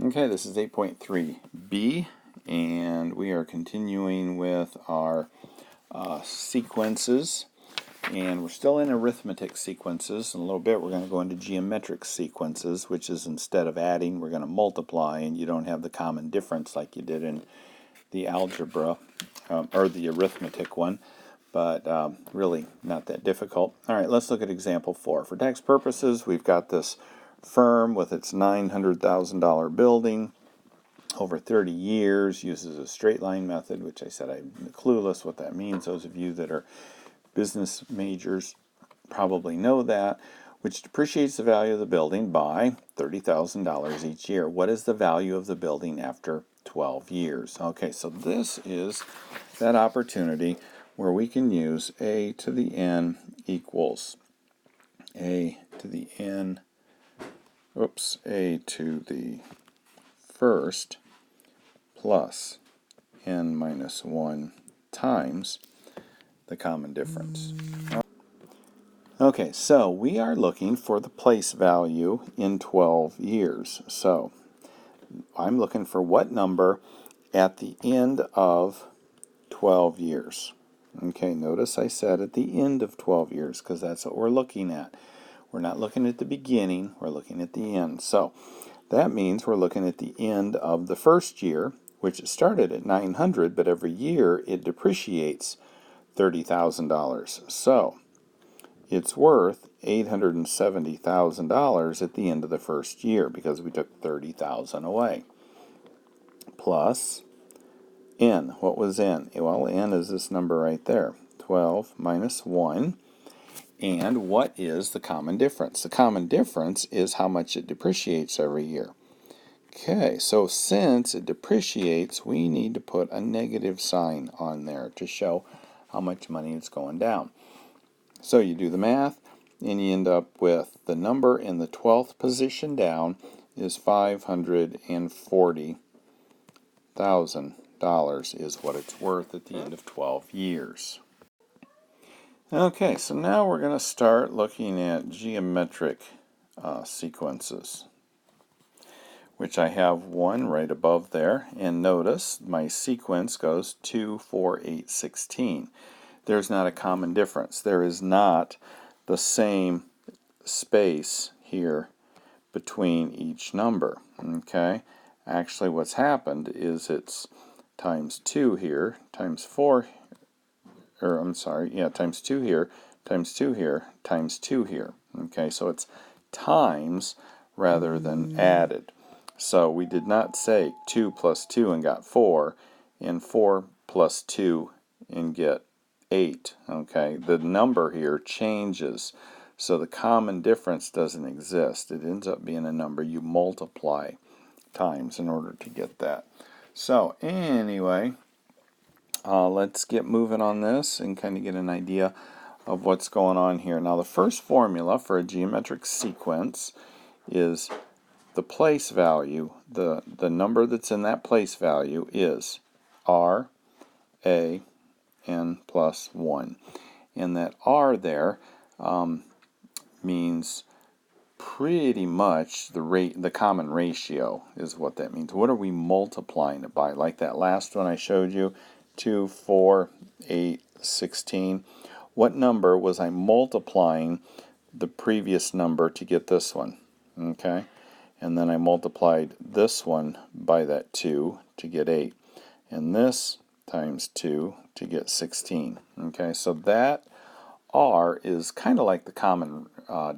Okay, this is 8.3b, and we are continuing with our sequences, and we're still in arithmetic sequences. In a little bit we're going to go into geometric sequences, which is instead of adding we're going to multiply, and you don't have the common difference like you did in the algebra or the arithmetic one, but really not that difficult. Alright, let's look at example 4. For tax purposes, we've got this firm with its $900,000 building over 30 years, uses a straight line method, which I said I'm clueless what that means. Those of you that are business majors probably know that, which depreciates the value of the building by $30,000 each year. What is the value of the building after 12 years? Okay, so this is that opportunity where we can use a to the n equals a to the n, a to the first plus n minus 1 times the common difference. Okay, so we are looking for the place value in 12 years. So I'm looking for what number at the end of 12 years. Okay, notice I said at the end of 12 years because that's what we're looking at. We're not looking at the beginning, we're looking at the end. So that means we're looking at the end of the first year, which it started at $900, but every year it depreciates $30,000. So it's worth $870,000 at the end of the first year because we took $30,000 away. Plus n. What was n? Well, n is this number right there, 12 minus 1. And what is the common difference? The common difference is how much it depreciates every year. Okay, so since it depreciates, we need to put a negative sign on there to show how much money it's going down. So you do the math, and you end up with the number in the 12th position down is $540,000 is what it's worth at the end of 12 years. Okay, so now we're going to start looking at geometric sequences, which I have one right above there. And notice my sequence goes 2, 4, 8, 16. There's not a common difference. There is not the same space here between each number. Okay, actually what's happened is it's times 2 here, times 4, or I'm sorry, yeah, times 2 here, times 2 here, times 2 here. Okay, so it's times rather than added. So we did not say 2 plus 2 and got 4, and 4 plus 2 and get 8. Okay, the number here changes, so the common difference doesn't exist. It ends up being a number you multiply times in order to get that. So anyway, let's get moving on this and kind of get an idea of what's going on here. Now the first formula for a geometric sequence is the place value. The number that's in that place value is r, a, n plus 1. And that r there means pretty much the common ratio is what that means. What are we multiplying it by? Like that last one I showed you, 2, 4, 8, 16. What number was I multiplying the previous number to get this one? Okay, and then I multiplied this one by that 2 to get 8, and this times 2 to get 16. Okay, so that r is kind of like the common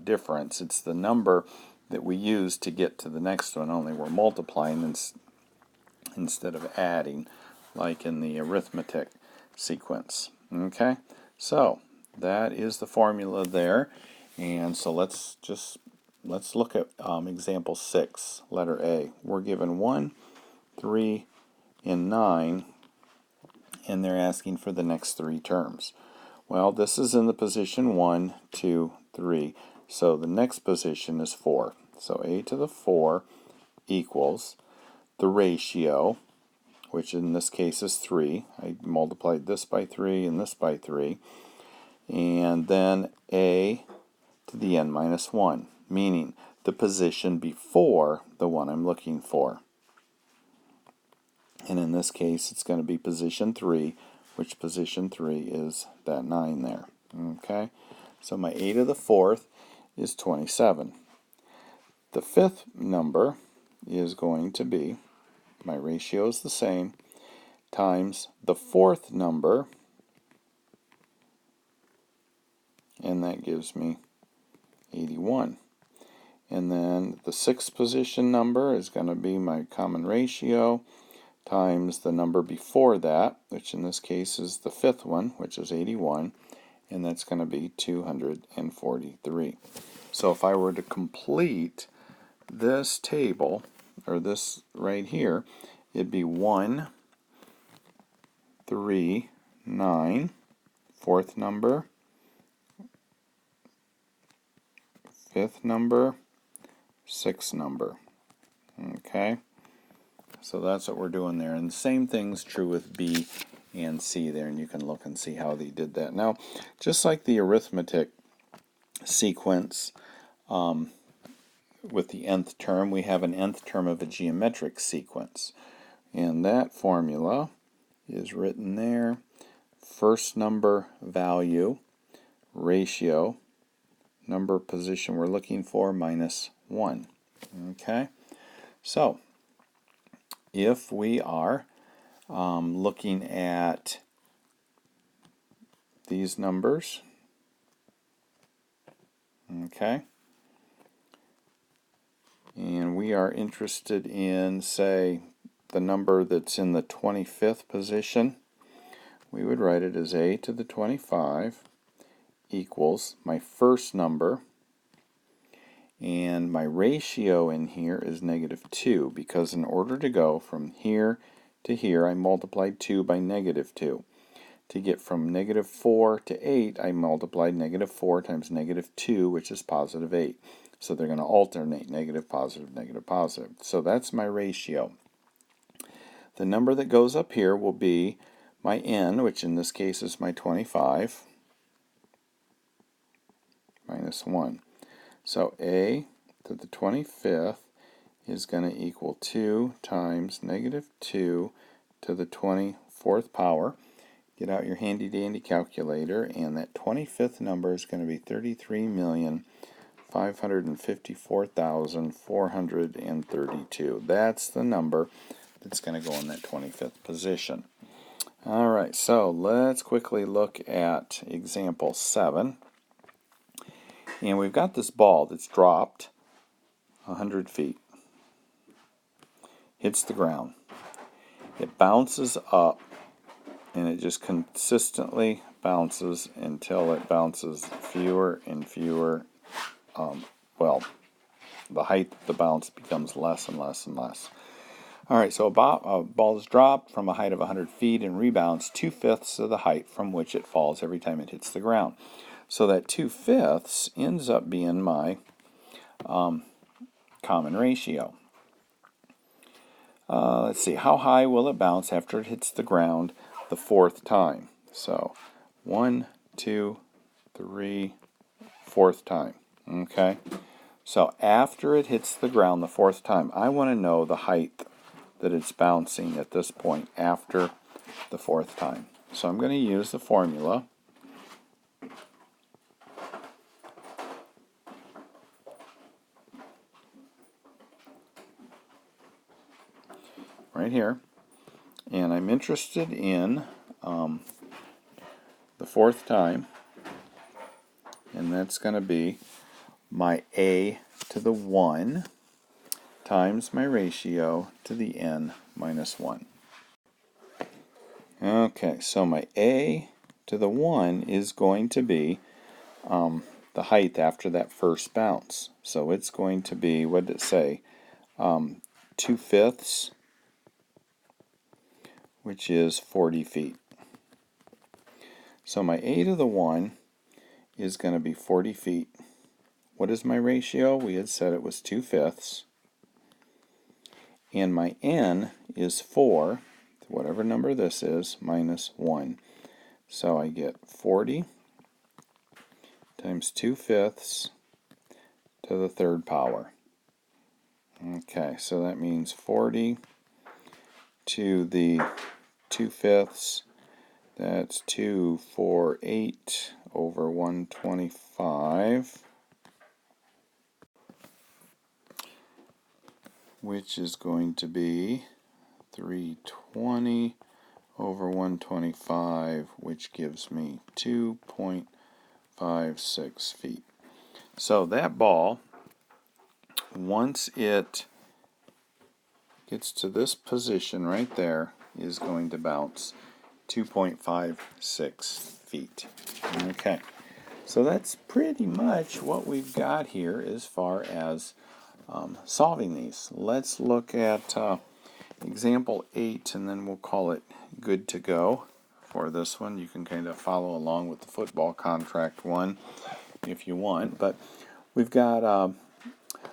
difference. It's the number that we use to get to the next one, only we're multiplying instead of adding, like in the arithmetic sequence. Okay, so that is the formula there, and so let's look at example 6, letter A. We're given 1, 3, and 9, and they're asking for the next 3 terms. Well, this is in the position 1, 2, 3, so the next position is 4. So a to the 4 equals the ratio, which in this case is 3. I multiplied this by 3 and this by 3. And then a to the n minus 1, meaning the position before the one I'm looking for. And in this case, it's going to be position 3, which position 3 is that 9 there. Okay, so my a to the 4th is 27. The 5th number is going to be, my ratio is the same, times the 4th number, and that gives me 81. And then the 6th position number is going to be my common ratio times the number before that, which in this case is the 5th one, which is 81, and that's going to be 243. So if I were to complete this table, or this right here, it'd be 1, 3, 9, 4th number, 5th number, 6th number. Okay, so that's what we're doing there. And the same thing's true with B and C there, and you can look and see how they did that. Now, just like the arithmetic sequence with the nth term, we have an nth term of a geometric sequence. And that formula is written there. First number value, ratio, number position we're looking for, minus 1. Okay, so if we are looking at these numbers, okay, and we are interested in, say, the number that's in the 25th position, we would write it as a to the 25 equals my first number, and my ratio in here is -2, because in order to go from here to here, I multiplied 2 by -2. To get from -4 to 8, I multiplied -4 times -2, which is positive 8. So they're going to alternate, negative, positive, negative, positive. So that's my ratio. The number that goes up here will be my n, which in this case is my 25, minus 1. So a to the 25th is going to equal 2 times -2 to the 24th power. Get out your handy-dandy calculator, and that 25th number is going to be 33,554,432. That's the number that's going to go in that 25th position. All right, so let's quickly look at example 7. And we've got this ball that's dropped 100 feet, hits the ground. It bounces up, and it just consistently bounces until it bounces fewer and fewer. The height of the bounce becomes less and less and less. All right, so a ball is dropped from a height of 100 feet and rebounds 2/5 of the height from which it falls every time it hits the ground. So that 2/5 ends up being my common ratio. Let's see, how high will it bounce after it hits the ground the 4th time? So 1, 2, 3, 4th time. Okay, so after it hits the ground the 4th time, I want to know the height that it's bouncing at this point after the 4th time. So I'm going to use the formula. Right here, and I'm interested in the 4th time, and that's going to be my a to the 1 times my ratio to the n minus 1. Okay, so my a to the 1 is going to be the height after that first bounce. So it's going to be, what did it say, 2/5, which is 40 feet. So my a to the 1 is going to be 40 feet. What is my ratio? We had said it was 2/5. And my n is 4, whatever number this is, minus 1. So I get 40 times 2/5 to the 3rd power. Okay, so that means 40 to the 2/5, that's 248 over 125, which is going to be 320 over 125, which gives me 2.56 feet. So that ball, once it gets to this position right there, is going to bounce 2.56 feet. Okay, so that's pretty much what we've got here as far as solving these. Let's look at example 8, and then we'll call it good to go for this one. You can kind of follow along with the football contract one if you want, but we've got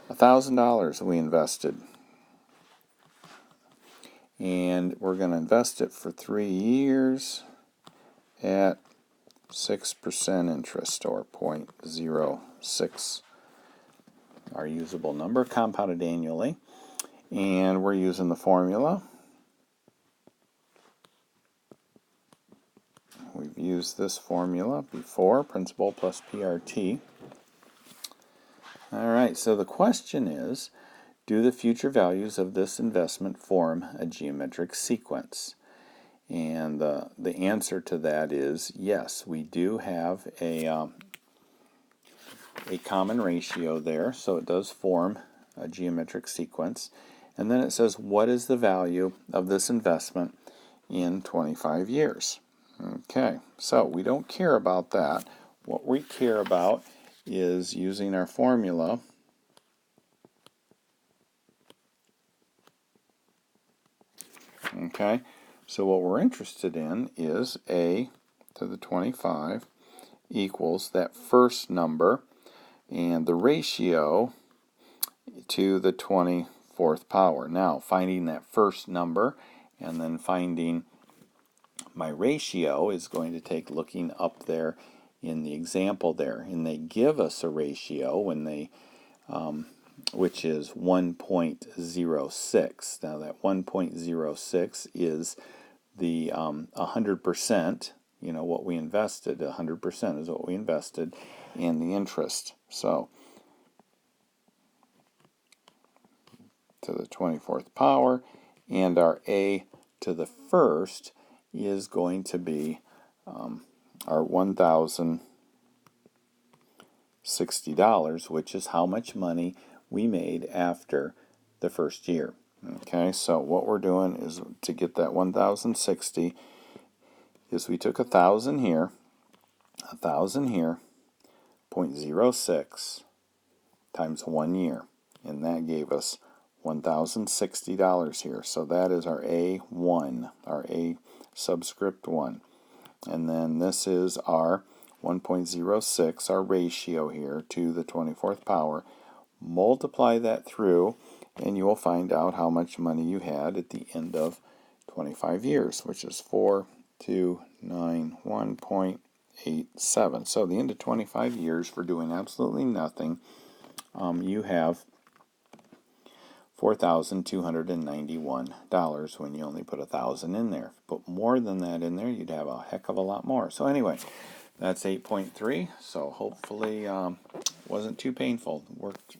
$1,000 we invested, and we're going to invest it for 3 years at 6% interest, or 0.06, our usable number, compounded annually. And we're using the formula. We've used this formula before, principal plus PRT. All right, so the question is, do the future values of this investment form a geometric sequence? And the answer to that is yes, we do have a common ratio there, so it does form a geometric sequence. And then it says, what is the value of this investment in 25 years? Okay, so we don't care about that. What we care about is using our formula. Okay, so what we're interested in is a to the 25 equals that first number and the ratio to the 24th power. Now, finding that first number and then finding my ratio is going to take looking up there in the example there. And they give us a ratio when they which is 1.06. Now that 1.06 is the 100%, you know, what we invested. 100% is what we invested in the interest. So to the 24th power, and our a to the first is going to be our $1,060, which is how much money we made after the first year. Okay, so what we're doing is to get that 1,060 is we took 1,000 here, 0.06 times 1 year, and that gave us $1,060 here. So that is our A1, our A subscript 1. And then this is our 1.06, our ratio here to the 24th power. Multiply that through, and you will find out how much money you had at the end of 25 years, which is 4,291.87. So at the end of 25 years, for doing absolutely nothing, you have $4,291 when you only put 1,000 in there. Put more than that in there, you'd have a heck of a lot more. So anyway, that's 8.3. So hopefully wasn't too painful. Worked